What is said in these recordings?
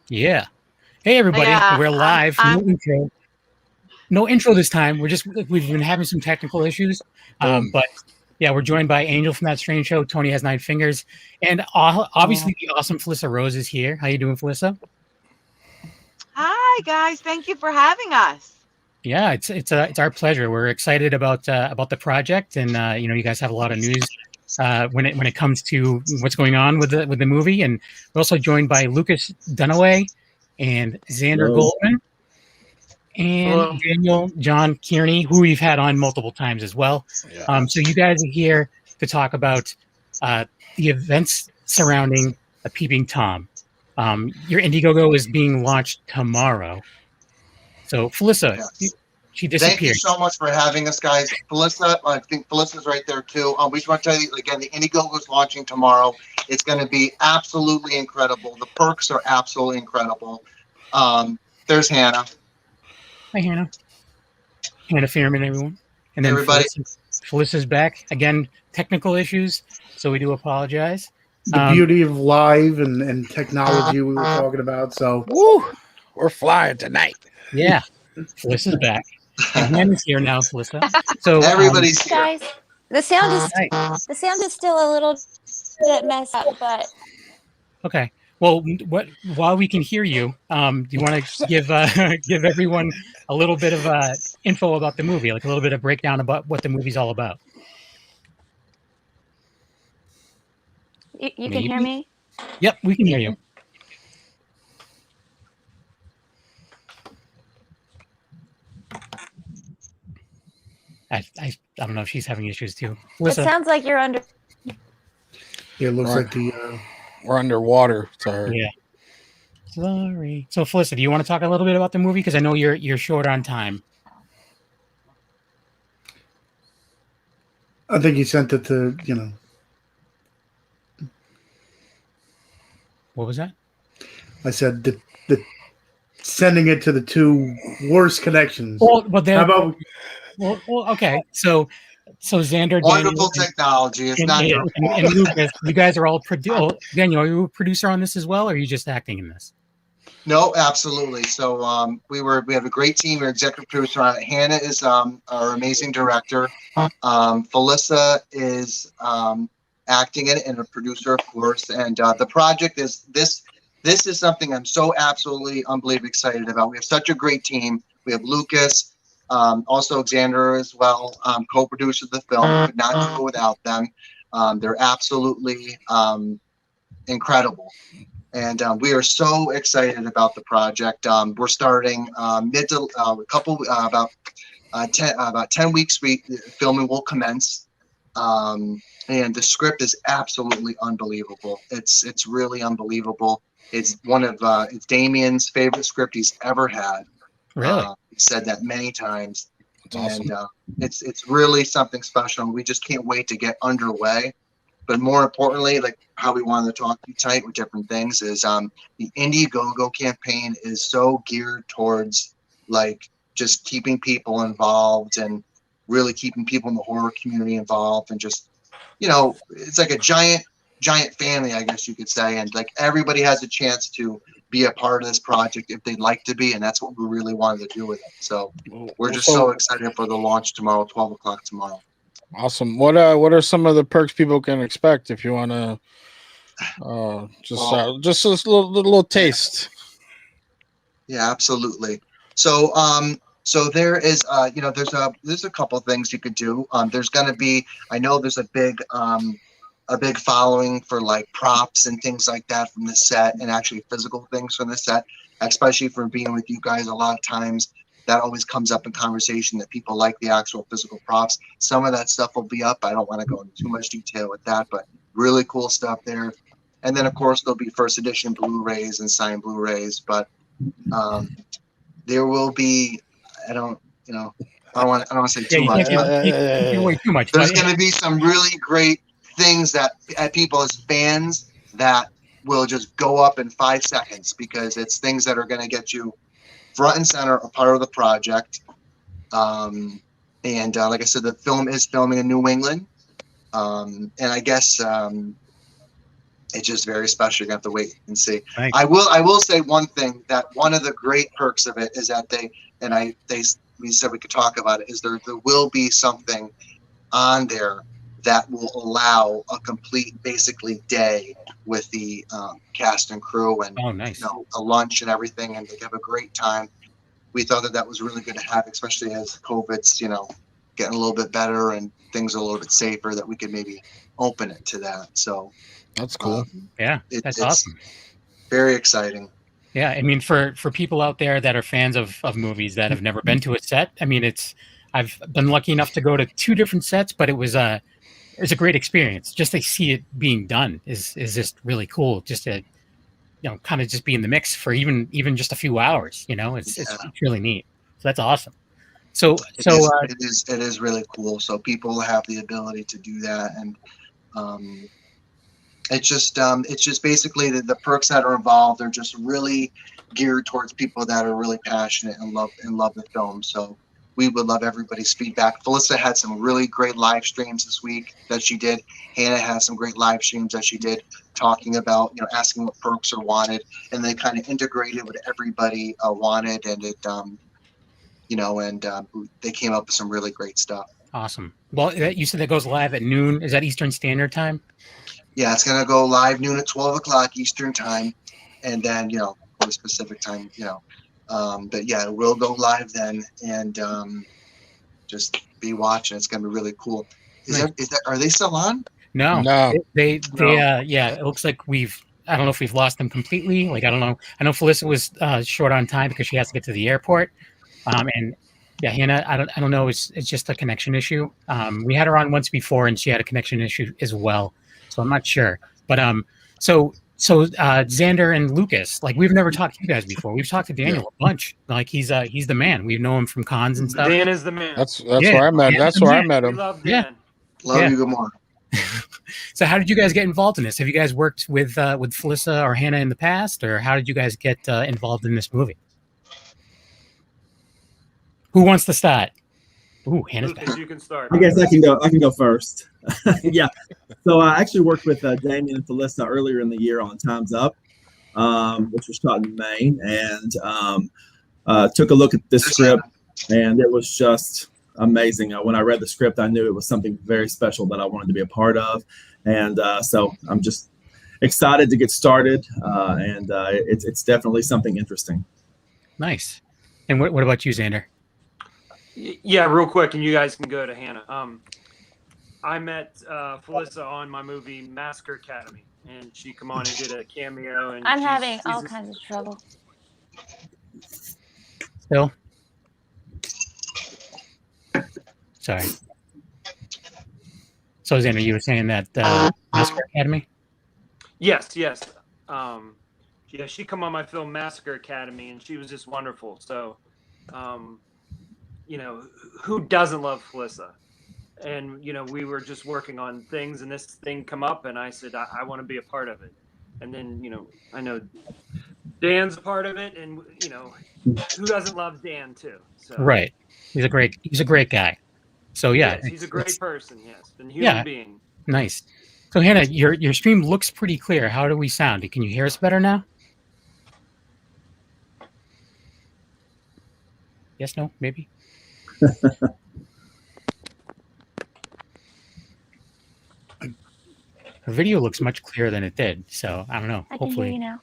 Yeah. Hey everybody, Yeah, we're live. I'm No intro. No intro this time. We've been having some technical issues. But yeah, we're joined by Angel from That Strange Show. Tony has 9 fingers, and obviously the awesome Felissa Rose is here. How you doing, Felissa? Hi guys, thank you for having us. Yeah, it's our pleasure. We're excited about the project, and you guys have a lot of news when it comes to what's going on with the movie. And we're also joined by Lucas Dunaway and Xander Goldman and Hello. Daniel John Kearney, who we've had on multiple times as well. Yeah. So you guys are here to talk about the events surrounding a Peeping Tom. Your Indiegogo is being launched tomorrow. So Felissa, Yes. she Thank you disappeared. so much for having us, guys. Felissa, I think Felissa's right there too. We just want to tell you again, the Indiegogo is launching tomorrow. It's going to be absolutely incredible. The perks are absolutely incredible. There's Hannah. Hi, Hannah. Hannah Fierman, everyone. And then Everybody. Felissa's back. Again, technical issues, so we do apologize. The beauty of live and technology we were talking about. So, woo, we're flying tonight. Yeah, Felissa's back. And Hannah's here now, Felissa. So Everybody's here. Guys, the sound is Hi. the sound is still a little bit messed up, but Okay. Well, while we can hear you, do you want to give everyone a little bit of info about the movie, like a little bit of breakdown about what the movie's all about? you can hear me? Yep, we can hear you. I don't know if she's having issues too. It sounds like you're under. it looks Right. like the We're underwater. Sorry. Yeah. Sorry. So, Felissa, do you want to talk a little bit about the movie? Because I know you're short on time. I think he sent it to, What was that? I said the sending it to the two worst connections. Well, but then, How about well, okay. So Xander, Wonderful Daniel, technology. It's not your and Lucas, you guys are all Daniel, are you a producer on this as well, or are you just acting in this? No, absolutely. So we have a great team. We're executive producer on it. Hannah is our amazing director. Felissa is acting in it and a producer, of course. And the project is this is something I'm so absolutely unbelievably excited about. We have such a great team. We have Lucas, also Xander as well, co-producer of the film. Could not do it without them. They're absolutely incredible. And we are so excited about the project. We're starting about 10 weeks. Filming will commence, and the script is absolutely unbelievable. It's really unbelievable. It's it's Damien's favorite script he's ever had. Really? He said that many times. That's awesome. And it's really something special. We just can't wait to get underway. But more importantly, like how we wanted to talk to you tonight with different things is the Indiegogo campaign is so geared towards like just keeping people involved and really keeping people in the horror community involved and just, it's like a giant family, I guess you could say. And like everybody has a chance to be a part of this project if they'd like to be. And that's what we really wanted to do with it. So we're just so excited for the launch tomorrow, 12 o'clock tomorrow. Awesome. What are some of the perks people can expect if you want to just a little taste? Yeah, absolutely. So there is there's a couple of things you could do. There's going to be, I know there's a big following for like props and things like that from the set and actually physical things from the set, especially for being with you guys a lot of times. That always comes up in conversation that people like the actual physical props. Some of that stuff will be up. I don't want to go into too much detail with that, but really cool stuff there. And then of course there'll be first edition Blu-rays and signed Blu-rays, but there will be, I don't want to say too much. You can't wait too much. There's going to be some really great things that people as fans that will just go up in 5 seconds because it's things that are going to get you front and center, a part of the project. And like I said, the film is filming in New England. And I guess it's just very special. You have to wait and see. Thanks. I will say one thing, that one of the great perks of it is that we said we could talk about it, is there will be something on there that will allow a complete basically day with the cast and crew, and Oh, nice. a lunch and everything, and they have a great time. We thought that was really good to have, especially as COVID's getting a little bit better and things are a little bit safer, that we could maybe open it to that. So That's cool. Yeah, it's awesome. very exciting. Yeah, I mean, for people out there that are fans of movies that have never been to a set, I mean, I've been lucky enough to go to 2 different sets, but it was a great experience. Just to see it being done is just really cool. Just to kind of just be in the mix for even just a few hours. It's really neat. So that's awesome. So it is really cool. So people have the ability to do that, and it's just basically the perks that are involved are just really geared towards people that are really passionate and love the film. So we would love everybody's feedback. Felissa had some really great live streams this week that she did. Hannah has some great live streams that she did, talking about, asking what perks are wanted, and they kind of integrated what everybody wanted, and it, they came up with some really great stuff. awesome. Well, you said that goes live at noon. Is that Eastern Standard Time? Yeah, it's gonna go live noon at 12 o'clock Eastern time, and then for the specific time, but yeah, it will go live then, and just be watching. It's gonna be really cool. Are they still on? No. No. They it looks like I don't know if we've lost them completely. Like, I don't know. I know Felissa was short on time because she has to get to the airport. And yeah, Hannah, I don't know. It's just a connection issue. We had her on once before and she had a connection issue as well. So I'm not sure. But so Xander and Lucas, like, we've never talked to you guys before. We've talked to Daniel a bunch. Like, he's the man. We know him from cons and stuff. Dan is the man. That's where I met. That's where I met We him. love Dan. Love you, good morning. So how did you guys get involved in this? Have you guys worked with Felissa or Hannah in the past, or how did you guys get involved in this movie? Who wants to start? Ooh, Hannah's back. Lucas, you can start. I guess I can go first. Yeah. So I actually worked with Damien and Felissa earlier in the year on Time's Up, which was shot in Maine, and took a look at this script, and it was just amazing. When I read the script, I knew it was something very special that I wanted to be a part of, and so I'm just excited to get started, and it's definitely something interesting. Nice. And what about you, Xander? Yeah, real quick, and you guys can go to Hannah. I met Felissa on my movie Massacre Academy, and she come on and did a cameo. And I'm having all kinds of trouble. Still? Sorry. So, Xander, you were saying that Massacre Academy? Yes. Yeah, she come on my film Massacre Academy, and she was just wonderful. So, who doesn't love Felissa? And, we were just working on things, and this thing come up, and I said, I want to be a part of it. And then, I know Dan's a part of it, and, who doesn't love Dan too? So. Right. He's a great guy. So yeah, yes, he's a great person. Yes, and human being. Nice. So Hannah, your stream looks pretty clear. How do we sound? Can you hear us better now? Yes, no, maybe. Her video looks much clearer than it did. So I don't know. I can hear you now.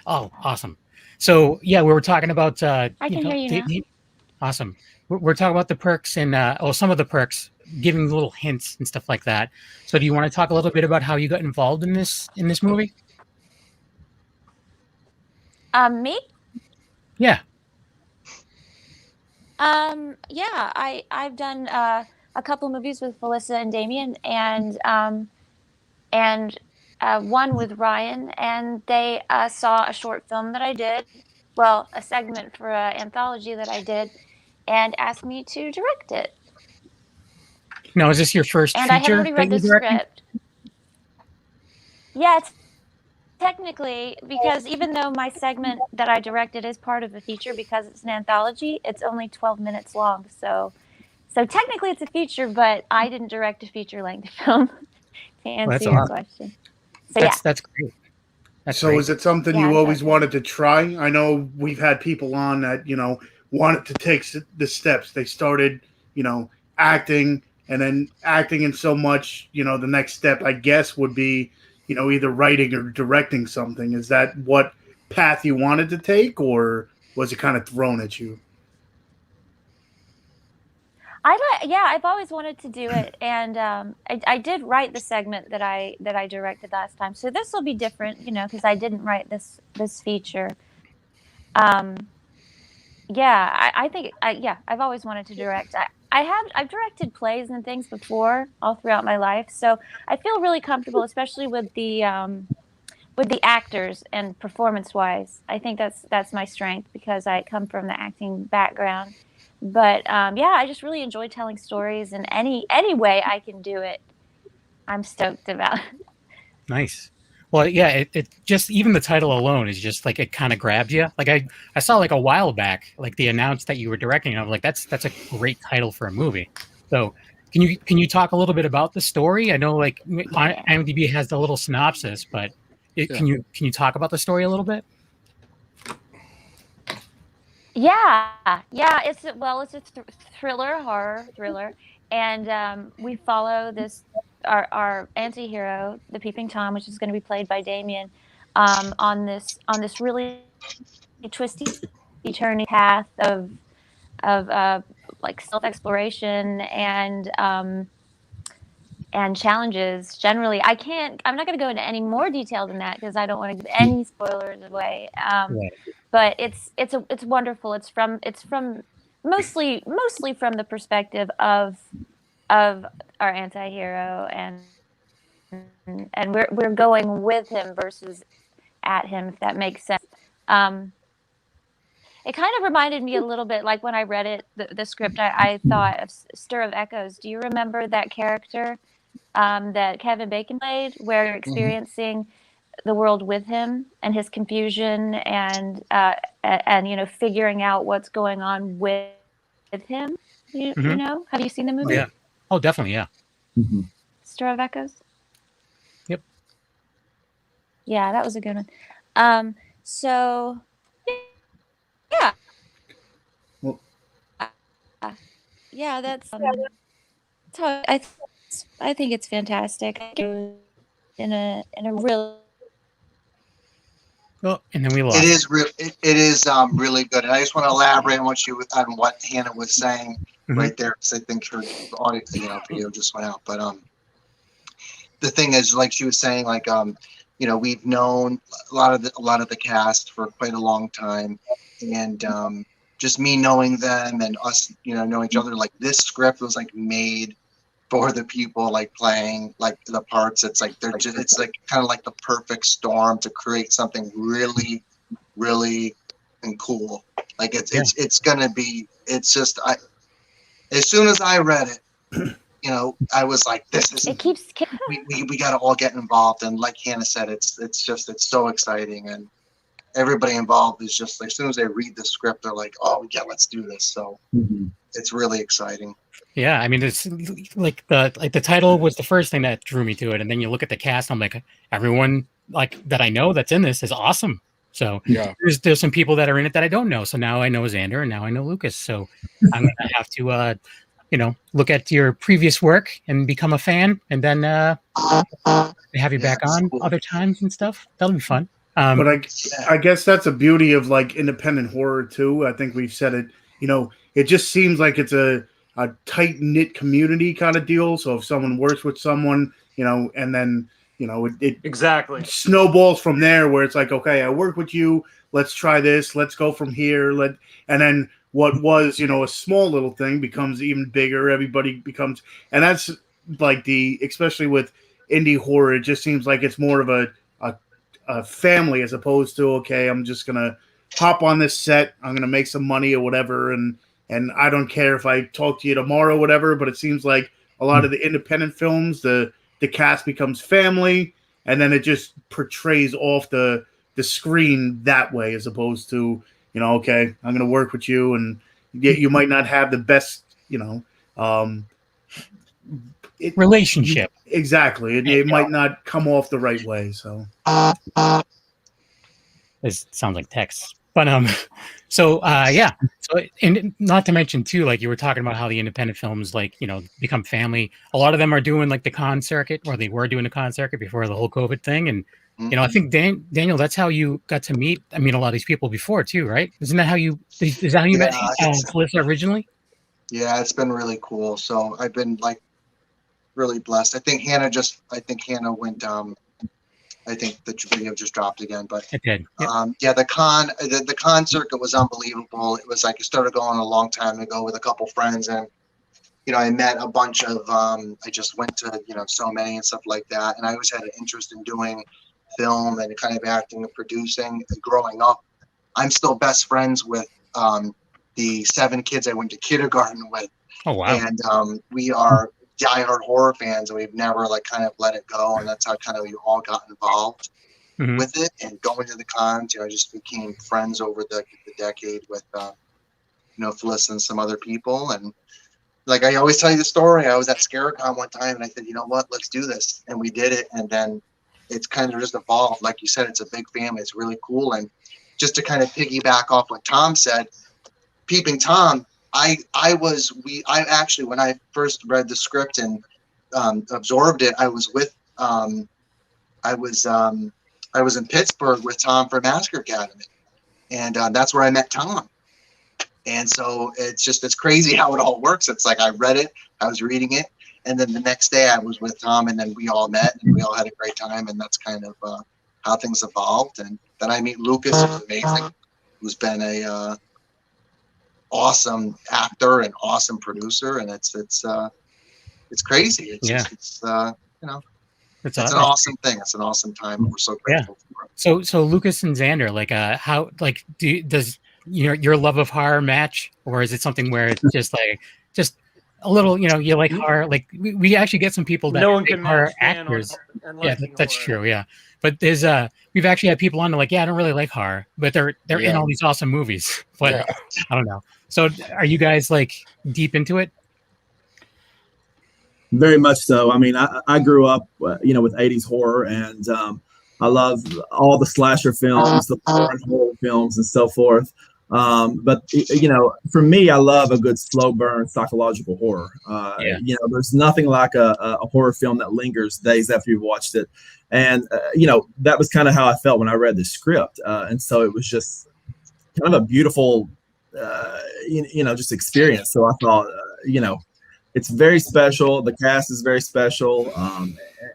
Oh, awesome. So yeah, we were talking about. I can hear you now. Awesome. We're talking about the perks and some of the perks, giving little hints and stuff like that. So do you want to talk a little bit about how you got involved in this movie? Me? Yeah. Yeah, I've done a couple movies with Felissa and Damien, and one with Ryan, and they saw a short film that I did, well, a segment for an anthology that I did, and asked me to direct it. Now, is this your first and feature? I had already read the script. Yeah, it's technically, because even though my segment that I directed is part of a feature, because it's an anthology, it's only 12 minutes long. So technically it's a feature, but I didn't direct a feature-length film, to answer your question. So yeah, That's great. That's So great. is it something Yeah, you I always enjoyed it. wanted to try? I know we've had people on that, wanted to take the steps. They started, acting and then acting in so much, the next step, I guess, would be, either writing or directing something. Is that what path you wanted to take, or was it kind of thrown at you? Yeah, I've always wanted to do it, and I did write the segment that I directed last time. So this will be different, because I didn't write this feature. Um, yeah, I think yeah, I've always wanted to direct. I've directed plays and things before all throughout my life, so I feel really comfortable, especially with the actors and performance wise. I think that's my strength because I come from the acting background. But yeah, I just really enjoy telling stories, and any way I can do it, I'm stoked about. Nice. Well, yeah, it just even the title alone is just like it kind of grabs you. Like I saw like a while back, like they announced that you were directing, and I was like, that's a great title for a movie. So can you talk a little bit about the story? I know like IMDb has the little synopsis, but Yeah. can you talk about the story a little bit? Yeah, yeah. It's a horror thriller, and we follow this our anti-hero, the Peeping Tom, which is going to be played by Damien, on this really twisty, turny path of like self exploration and challenges. Generally, I'm not going to go into any more detail than that because I don't want to give any spoilers away. Right. But it's wonderful. It's from mostly from the perspective of our anti-hero, and we're going with him versus at him, if that makes sense. Um, it kind of reminded me a little bit like when I read the script, I thought of Stir of Echoes. Do you remember that character that Kevin Bacon played, where you're experiencing the world with him and his confusion and figuring out what's going on with him? Mhm. Have you seen the Oh, movie yeah. Oh, definitely. Yeah. Stir of Echoes? Yep. Yeah, that was a good one. So yeah, Well, yeah, that's so I think it's fantastic in a real. Oh, and then we It lost. is it is really good, and I just want to elaborate on what Hannah was saying right there, because I think her audio, video just went out. But the thing is, like she was saying, like we've known a lot of the cast for quite a long time, and just me knowing them and us, knowing each other. Like this script was like made for the people like playing like the parts. It's like it's like kind of like the perfect storm to create something really, really and cool. Like it's gonna be. It's just as soon as I read it, I was like, this is It keeps. we got to all get involved. And like Hannah said, it's so exciting, and everybody involved is just like, as soon as they read the script, they're like, oh yeah, let's do this. So it's really exciting. Yeah, I mean, it's like the title was the first thing that drew me to it, and then you look at the cast. I'm like, everyone like that I know that's in this is awesome. So Yeah. there's some people that are in it that I don't know. So now I know Xander, and now I know Lucas. So I'm gonna have to look at your previous work and become a fan, and then have you back on Cool. other times and stuff. That'll be fun. But I guess that's a beauty of like independent horror too. I think we've said it. It just seems like it's a tight knit community kind of deal. So if someone works with someone, and then it Exactly. snowballs from there, where it's like, okay, I work with you. Let's try this. Let's go from here. And then what was a small little thing becomes even bigger. Everybody becomes, and that's like especially with indie horror, it just seems like it's more of a family as opposed to, okay, I'm just gonna hop on this set, I'm gonna make some money or whatever, and I don't care if I talk to you tomorrow or whatever. But it seems like a lot of the independent films, the cast becomes family, and then it just portrays off the screen that way, as opposed to, okay, I'm gonna work with you, and yet you might not have the best um relationship. Exactly. It might not come off the right way. So This sounds like text, but so yeah. So and not to mention too, like you were talking about how the independent films become family. A lot of them are doing like the con circuit, or they were doing the con circuit before the whole COVID thing. And I think Daniel, that's how you got to meet. I mean, a lot of these people before too, right? Is that how you met Felissa originally? Yeah, it's been really cool. So I've been like really blessed. I think Hannah went. I think the video just dropped again, but it did. Yep. Yeah, the con circuit was unbelievable. It was like it started going a long time ago with a couple friends, and I met a bunch of. I just went to so many and stuff like that, and I always had an interest in doing film and kind of acting and producing. Growing up, I'm still best friends with the 7 kids I went to kindergarten with. Oh wow! And we are diehard horror fans, and we've never kind of let it go, and that's how kind of we all got involved with it and going to the cons. I just became friends over the decade with Felissa and some other people, and like I always tell you the story. I was at ScareCon one time, and I said, you know what, let's do this, and we did it, and then it's kind of just evolved. Like you said, it's a big family. It's really cool, and just to kind of piggyback off what Tom said, Peeping Tom. I actually, when I first read the script and absorbed it, I was in Pittsburgh with Tom for Massacre Academy, and that's where I met Tom. And so it's crazy how it all works. It's like I read it, I was reading it, and then the next day I was with Tom, and then we all met and we all had a great time, and that's kind of how things evolved. And then I meet Lucas, who's amazing, who's been a awesome actor and awesome producer, and it's crazy. It's an awesome thing. It's an awesome time, and we're so grateful for it. So Lucas and Xander, how does your love of horror match, or is it something where it's just a little, you like horror? Like we actually get some people that no one can horror match actors. Yeah, that's true. Yeah, but there's we've actually had people on I don't really like horror, but they're in all these awesome movies. But I don't know. So are you guys deep into it? Very much so. I mean, I grew up, with 80s horror, and I love all the slasher films, the foreign horror films, and so forth. But for me, I love a good slow burn psychological horror. There's nothing like a horror film that lingers days after you've watched it. And, that was kind of how I felt when I read the script. And so it was just kind of a beautiful, just experience. So I thought, it's very special. The cast is very special.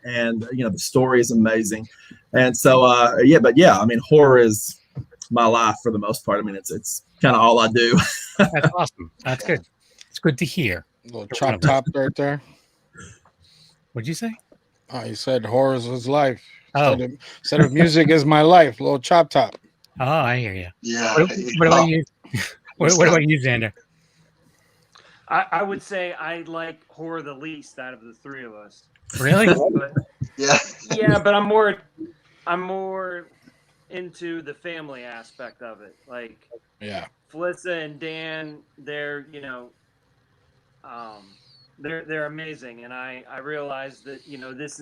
And the story is amazing. And so, I mean, horror is my life for the most part. I mean, it's kind of all I do. That's awesome. That's good. It's good to hear. A little chop top right there. What'd you say? Oh, you said horror is his life. Oh, instead of music is my life. A little chop top. Oh, I hear you. Yeah. What about you? What about you, Xander? I would say I like horror the least out of the 3 of us. Really? Yeah, but I'm more into the family aspect of it. Like, Felissa and Dan, they're they're amazing, and I realized that this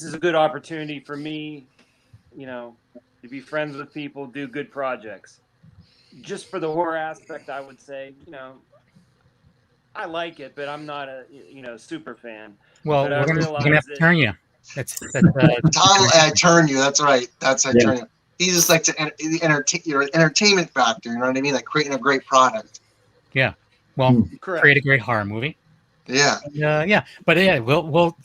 is a good opportunity for me, to be friends with people, do good projects. Just for the horror aspect, I would say, I like it, but I'm not a super fan. Well, we're gonna have to turn you. That's Tom, I turn you. That's right. Turn you. He just likes to your entertainment factor. You know what I mean? Like creating a great product. Yeah. Well, Correct. Create a great horror movie. Yeah. But we'll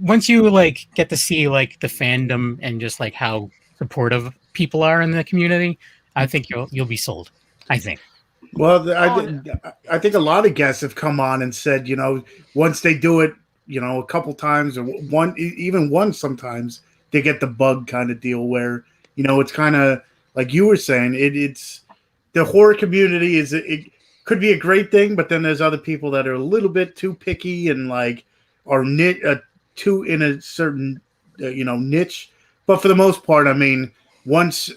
once you get to see the fandom and just how supportive people are in the community, I think you'll be sold. I think. Well, I think a lot of guests have come on and said, once they do it, a couple times or even once sometimes, they get the bug kind of deal where, it's kind of like you were saying, it's the horror community it could be a great thing, but then there's other people that are a little bit too picky and are too in a certain, niche. But for the most part, I mean, once,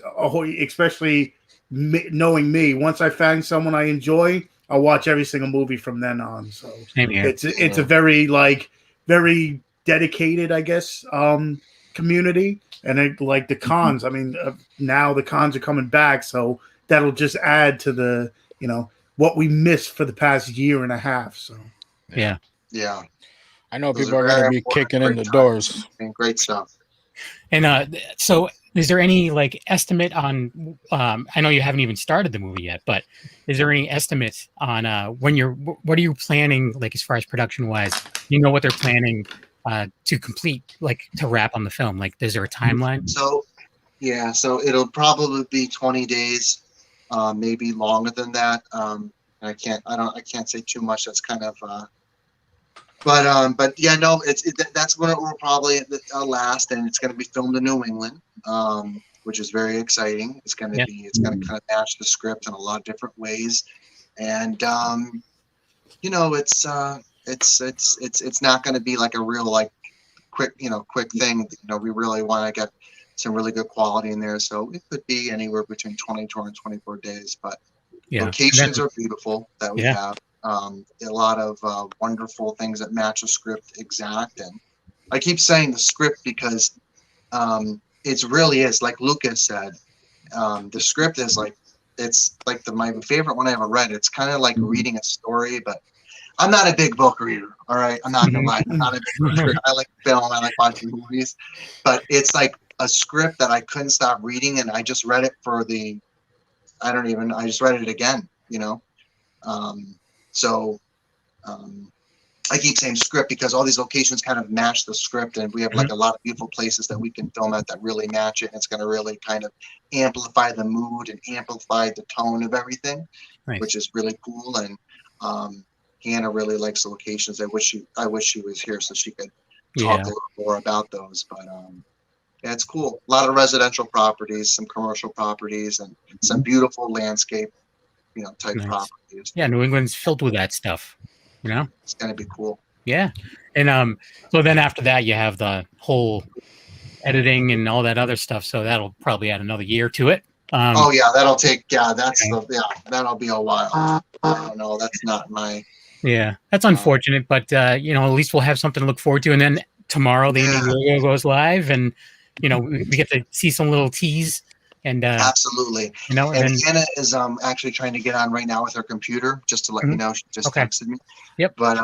especially knowing me, once I find someone I enjoy, I'll watch every single movie from then on. So Same here. it's a very very dedicated, I guess, community. And like the cons, I mean, now the cons are coming back, so that'll just add to the, what we missed for the past year and a half. So Yeah. I know Those people are are going to very be important, kicking in great the times, doors. and great stuff. And so is there any like estimate on, I know you haven't even started the movie yet, but is there any estimate on what are you planning, like as far as production wise? You know what they're planning to complete, like to wrap on the film? Like, is there a timeline? So it'll probably be 20 days, maybe longer than that. I can't say too much. That's kind of, but yeah, no, that's when it will probably last, and it's going to be filmed in New England, which is very exciting. It's going to kind of match the script in a lot of different ways, and it's not going to be like a real like quick thing. We really want to get some really good quality in there, so it could be anywhere between 22 and 24 days. But locations are beautiful that we have. A lot of wonderful things that match the script exact. And I keep saying the script because it really is, like Lucas said, the script is like, it's like my favorite one I ever read. It's kind of like reading a story, but I'm not a big book reader. All right. I'm not gonna lie. I'm not a big book reader. I like film. I like watching movies, but it's like a script that I couldn't stop reading. And I just read it I just read it again, I keep saying script because all these locations kind of match the script, and we have like a lot of beautiful places that we can film at that really match it. And it's going to really kind of amplify the mood and amplify the tone of everything, which is really cool. And Hannah really likes the locations. I wish she was here so she could talk a little more about those. But yeah, it's cool. A lot of residential properties, some commercial properties, and some beautiful landscape, type properties. Yeah, New England's filled with that stuff. It's gonna be cool. Yeah, and so then after that, you have the whole editing and all that other stuff. So that'll probably add another year to it. That'll take. That'll be a while. I don't know. That's not my. Yeah, that's unfortunate, but at least we'll have something to look forward to. And then tomorrow, the Indiegogo goes live, and we get to see some little tease. And absolutely. And Hannah is actually trying to get on right now with her computer, just to let you know. She just texted me. Yep. But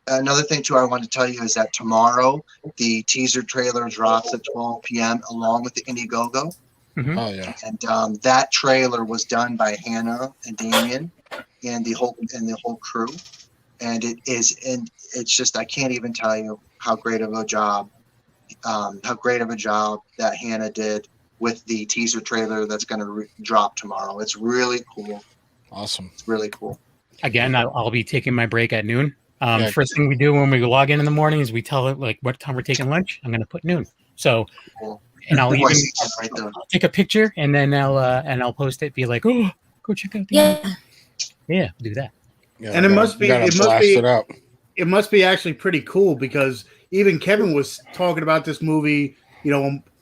another thing too I want to tell you is that tomorrow the teaser trailer drops at 12 p.m. along with the Indiegogo. Mm-hmm. Oh yeah. And that trailer was done by Hannah and Damien and the whole crew. And it's just, I can't even tell you how great of a job that Hannah did with the teaser trailer that's going to drop tomorrow. It's really cool. Awesome. It's really cool. Again, I'll be taking my break at noon. First thing we do when we log in the morning is we tell it like what time we're taking lunch. I'm going to put noon. So, cool. And I'll even I'll take a picture and then I'll post it. Be like, oh, go check out the do that. Yeah, and it must be actually pretty cool because even Kevin was talking about this movie,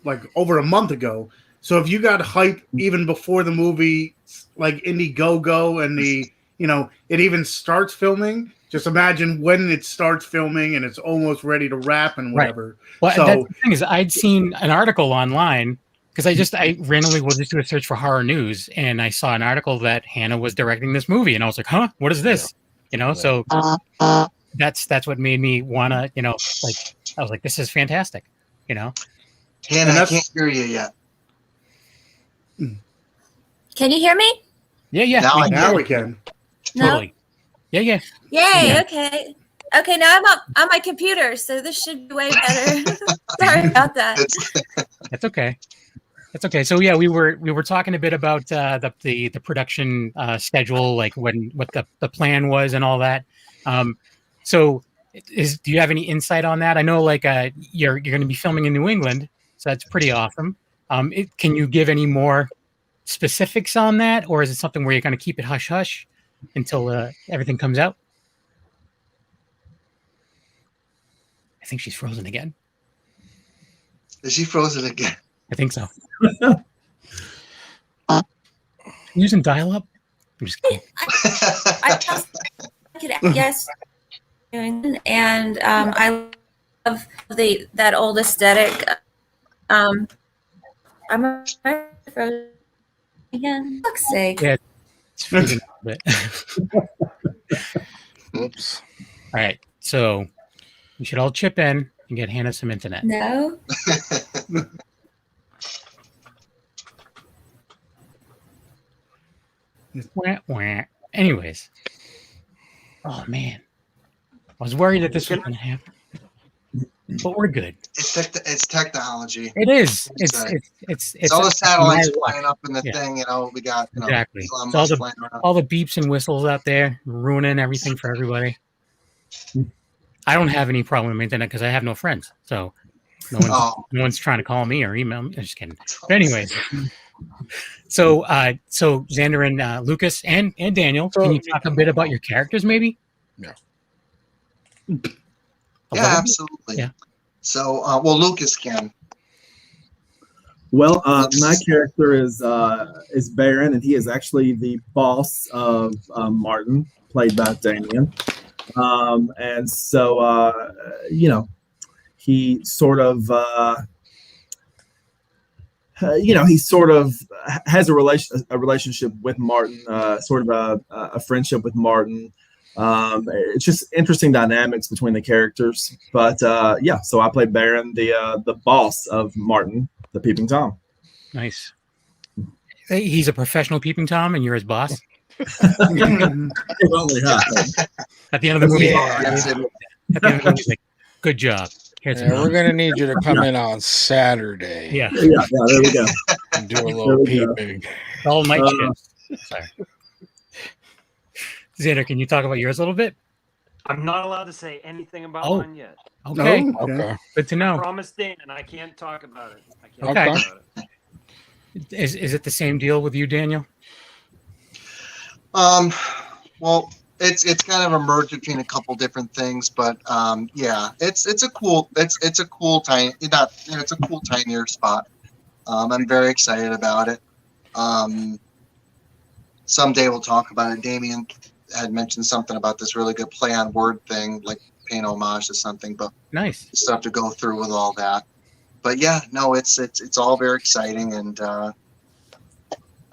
like over a month ago. So if you got hype even before the movie, like Indiegogo and it even starts filming, just imagine when it starts filming and it's almost ready to wrap and whatever. Well, that's the thing is I'd seen an article online because I randomly will just do a search for horror news and I saw an article that Hannah was directing this movie and I was like, huh, what is this? So that's what made me wanna, like I was like, this is fantastic, Hannah, I can't hear you yet. Can you hear me? Yeah. Now we can. Totally. Yeah. Yay! Yeah. Okay. Now I'm up on my computer, so this should be way better. Sorry about that. That's okay. That's okay. So yeah, we were talking a bit about the production schedule, like what the plan was and all that. So do you have any insight on that? I know like you're going to be filming in New England, so that's pretty awesome. Can you give any more specifics on that, or is it something where you're going to keep it hush hush until everything comes out? I think she's frozen again. Is she frozen again? I think so. Using dial-up? I'm just kidding. I could yes, and I that old aesthetic. I'm frozen again. For fuck's sake. Yeah. It's freezing a bit. Oops. All right. So we should all chip in and get Hannah some internet. No. Wah, wah. Anyways. Oh man. I was worried that this was gonna happen. But we're good. It's technology. It is. It's all the satellites my luck. flying up in the thing. You know, we got Exactly. Elon It's all Musk the flying around. all the beeps and whistles out there ruining everything for everybody. I don't have any problem with internet because I have no friends. So no one's trying to call me or email me. I'm just kidding. But anyways. So Xander and Lucas and Daniel, can you talk a bit about your characters maybe? Yeah. Yeah, absolutely. Yeah. So, well, Lucas can. Well, my character is Baron, and he is actually the boss of Martin, played by Damien. And so, he sort of, he sort of has a relationship with Martin, sort of a friendship with Martin. It's just interesting dynamics between the characters, but so I play Baron, the boss of Martin, the Peeping Tom. Nice. He's a professional Peeping Tom, and you're his boss. If only, huh? At the end of the movie, That's it. at the end of the movie, he's like, "Good job." Here's Yeah, some we're gonna need you to come in on Saturday. Yeah, Yeah, there we go. And do a little There we go. peeping. all night shifts. Sorry. Xander, can you talk about yours a little bit? I'm not allowed to say anything about Oh. mine yet. Okay, No? Okay. good to I know. promise Dan, I can't talk about it. I can't Okay. talk about it. Is it the same deal with you, Daniel? Well, it's kind of a merge between a couple different things, but it's a cool tinier spot. I'm very excited about it. Someday we'll talk about it. Damien had mentioned something about this really good play on word thing, like paying homage to something, but Nice. still have to go through with all that. But yeah, no, it's all very exciting, and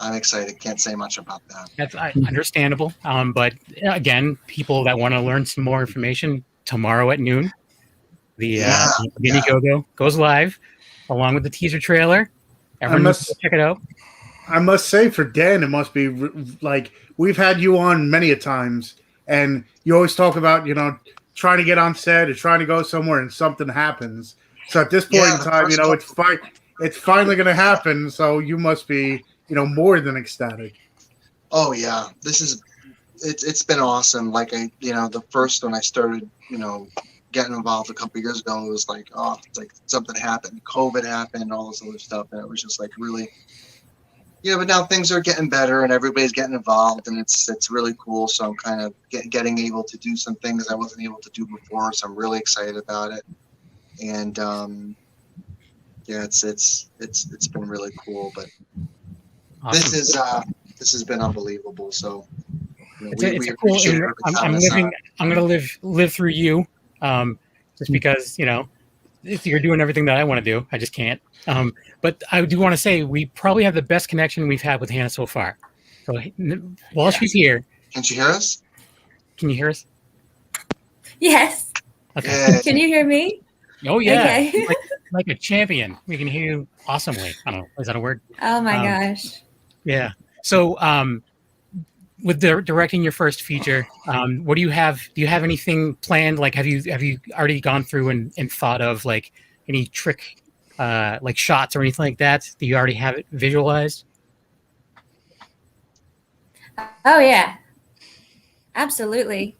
I'm excited. Can't say much about that. That's understandable. But again, people that want to learn some more information, tomorrow at noon, the Indiegogo goes live along with the teaser trailer. Everyone must check it out. I must say, for Dan, it must be like we've had you on many a times, and you always talk about trying to get on set or trying to go somewhere, and something happens. So at this point in time, it's finally going to happen. So you must be more than ecstatic. Oh yeah, it's been awesome. Like the first when I started getting involved a couple of years ago, it was like, oh, it's like something happened, COVID happened, all this other stuff, and it was just like really. Yeah, but now things are getting better and everybody's getting involved, and it's really cool. So I'm kind of getting able to do some things I wasn't able to do before. So I'm really excited about it, and it's been really cool. But Awesome. this has been unbelievable. So It's a cool. I'm going to live through you, just because if you're doing everything that I want to do, I just can't. But I do want to say we probably have the best connection we've had with Hannah so far. So while she's here, can she hear us? Can you hear us? Yes. Okay. Yeah. Can you hear me? Oh yeah, Okay. like a champion. We can hear you awesomely. I don't know. Is that a word? Oh my gosh. Yeah. So with directing your first feature, what do you have? Do you have anything planned? Like, have you already gone through and thought of like any trick, like shots or anything like that? Do you already have it visualized? Oh yeah. Absolutely.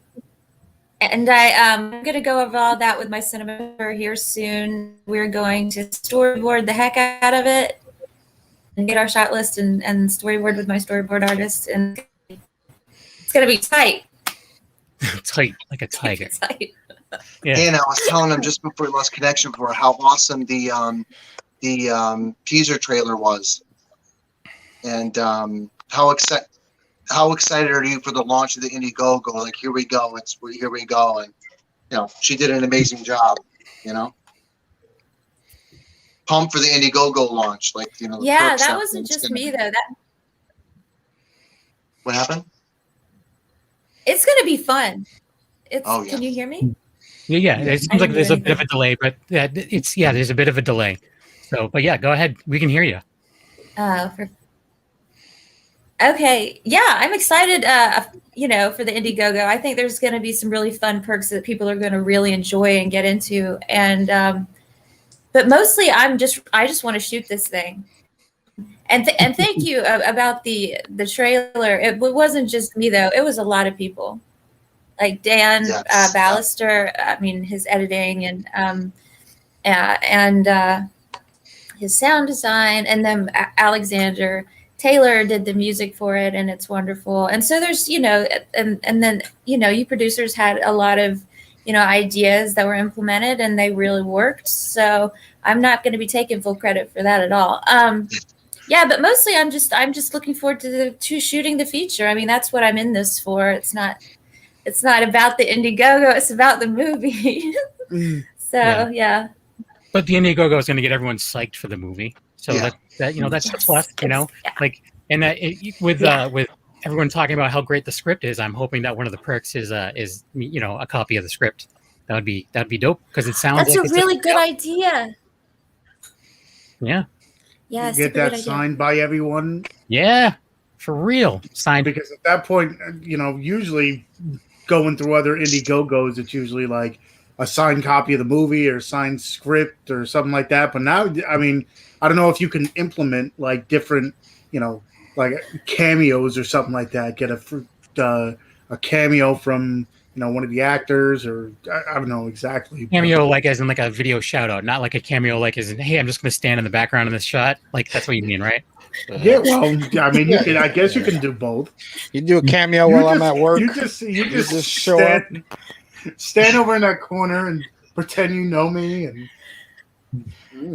And I'm going to go over all that with my cinematographer here soon. We're going to storyboard the heck out of it and get our shot list and storyboard with my storyboard artist. And it's going to be tight. Tight, like a tiger. Tight. Yeah. And I was telling him just before we lost connection for how awesome the teaser trailer was, and how excited are you for the launch of the Indiegogo? Like, here we go, here we go, and she did an amazing job. you know. Pumped for the Indiegogo launch, like, you know. the Yeah, perks that that wasn't it's just gonna me be. though. That What happened? it's gonna be fun. It's. Oh, yeah. Can you hear me? Yeah. Yeah. It seems I like didn't there's hear a bit of a anything. delay, but there's a bit of a delay. So, but yeah, go ahead. We can hear you. Okay, yeah, I'm excited. For the Indiegogo, I think there's going to be some really fun perks that people are going to really enjoy and get into. And but mostly, I just want to shoot this thing. And thank you about the trailer. It wasn't just me though; it was a lot of people, like Dan Yes. Ballister. I mean, his editing and his sound design, and then Alexander Taylor did the music for it, and it's wonderful. And so there's, and then, you producers had a lot of, ideas that were implemented and they really worked. So I'm not going to be taking full credit for that at all. Yeah, but mostly I'm just looking forward to shooting the feature. I mean, that's what I'm in this for. It's not about the Indiegogo. It's about the movie. So yeah. But the Indiegogo is going to get everyone psyched for the movie. So Yeah. that's the plus, Yeah. like, and with everyone talking about how great the script is, I'm hoping that one of the perks is a copy of the script. That'd be dope because it sounds That's like a really good idea. Yeah. Yeah, Get that signed by everyone. Yeah, for real. Signed. Because at that point, usually going through other Indiegogos, it's usually like a signed copy of the movie or signed script or something like that. But now, I mean, I don't know if you can implement like different, like cameos or something like that. Get a cameo from one of the actors, or I don't know exactly. Cameo, like as in like a video shout out, not like a cameo like as in, hey, I'm just going to stand in the background in this shot. Like that's what you mean, right? Yeah, well, I mean, you can. I guess you can do both. You do a cameo while I'm at work. You just show up. Stand over in that corner and pretend you know me, and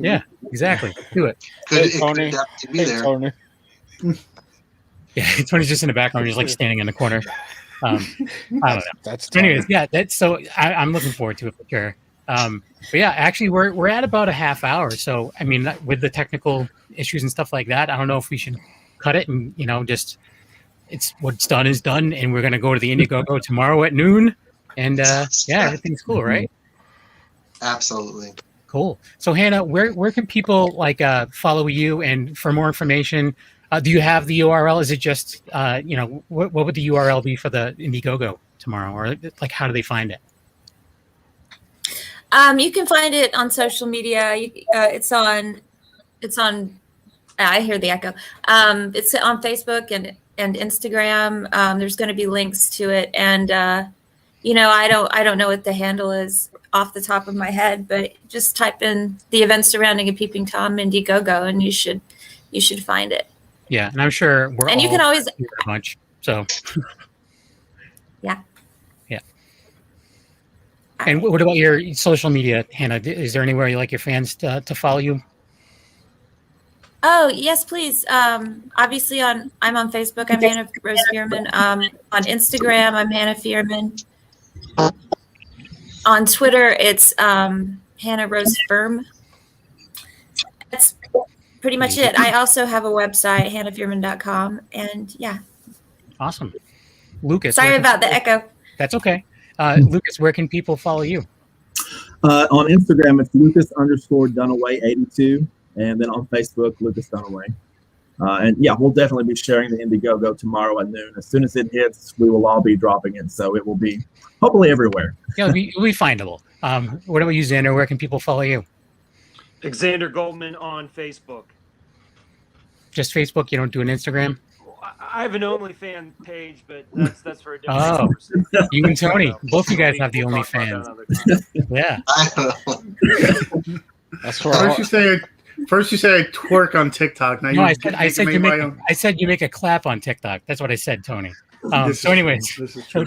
Yeah, exactly. Do it. Could Tony. definitely be Hey, there. Tony. Yeah, Tony's just in the background, just like standing in the corner. I don't know. That's So anyways, yeah, that's so I'm looking forward to it for sure. But yeah, actually, we're at about a half hour. So I mean, with the technical issues and stuff like that, I don't know if we should cut it and just it's what's done is done, and we're gonna go to the Indiegogo tomorrow at noon. And yeah, everything's cool, right? Absolutely. Cool. So Hannah, where can people follow you and for more information? Do you have the URL? Is it just what would the URL be for the Indiegogo tomorrow, or like how do they find it? You can find it on social media. It's on. I hear the echo. It's on Facebook and Instagram. There's going to be links to it, and I don't know what the handle is off the top of my head, but just type in the events surrounding a Peeping Tom Indiegogo, and you should find it. Yeah, and I'm sure we're And you can always here a bunch. So yeah. And what about your social media, Hannah? Is there anywhere you like your fans to follow you? Oh yes, please. Obviously I'm on Facebook. I'm Hannah Rose Fierman. On Instagram, I'm Hannah Fierman. On Twitter, it's Hannah Rose Firm. That's pretty much it. I also have a website, hannahfierman.com, and yeah. Awesome, Lucas. Sorry about the echo. That's okay. Lucas, where can people follow you? On Instagram, it's Lucas_Dunaway82, and then on Facebook, Lucas Dunaway. And yeah, we'll definitely be sharing the Indiegogo tomorrow at noon. As soon as it hits, we will all be dropping it, so it will be hopefully everywhere. Yeah, it'll be findable. What about you, Xander? Where can people follow you? Xander Goldman on Facebook. Just Facebook? You don't do an Instagram? I have an OnlyFans page, but that's for a different Oh, conversation. you and Tony, both you guys have the We'll talk about that OnlyFans. another time. Yeah. I don't know. That's for First you say I twerk on TikTok. Now No, I said you make a clap on TikTok. That's what I said, Tony. So anyways, this is true.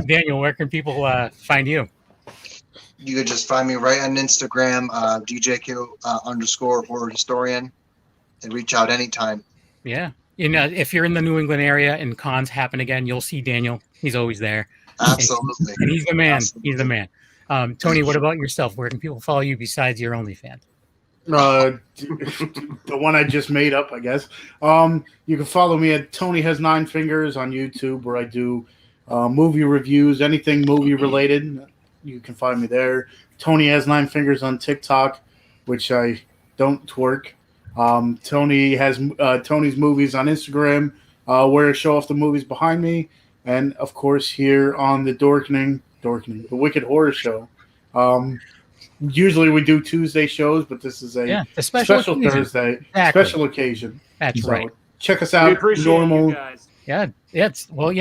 Daniel, where can people find you? You could just find me right on Instagram, DJQ_horror historian, and reach out anytime. Yeah. If you're in the New England area and cons happen again, you'll see Daniel. He's always there. Absolutely. And he's the man. Absolutely. He's the man. Tony, what about yourself? Where can people follow you besides your OnlyFans? The one I just made up, I guess. You can follow me at Tony Has Nine Fingers on YouTube, where I do movie reviews, anything movie related. You can find me there. Tony Has Nine Fingers on TikTok, which I don't twerk. Tony has Tony's Movies on Instagram, where I show off the movies behind me, and of course here on the the Wicked Horror Show. Usually we do Tuesday shows, but this is a special occasion. Thursday, Exactly. special occasion. That's So right. Check us We out. appreciate Normal. you guys. Yeah,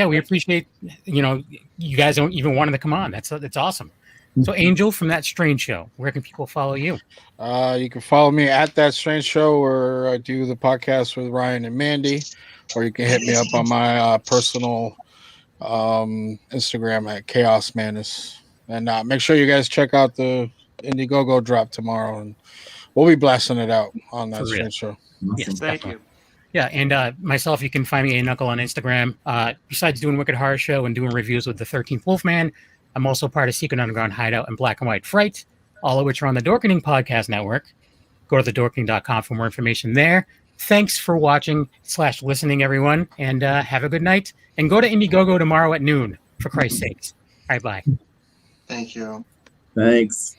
we appreciate, you guys don't even wanted to come on. That's awesome. So Angel from That Strange Show, where can people follow you? You can follow me at That Strange Show, where I do the podcast with Ryan and Mandy, or you can hit me up on my personal Instagram at Chaos Manus. And make sure you guys check out the Indiegogo drop tomorrow, and we'll be blasting it out on That Strange Show. Yes, Thank you. Yeah, and myself, you can find me a Knuckle on Instagram. Besides doing Wicked Horror Show and doing reviews with the 13th Wolfman, I'm also part of Secret Underground Hideout and Black and White Fright, all of which are on the Dorkening Podcast Network. Go to thedorkening.com for more information there. Thanks for watching / listening, everyone, and have a good night. And go to Indiegogo tomorrow at noon, for Christ's sakes. All right, bye. Thank you. Thanks.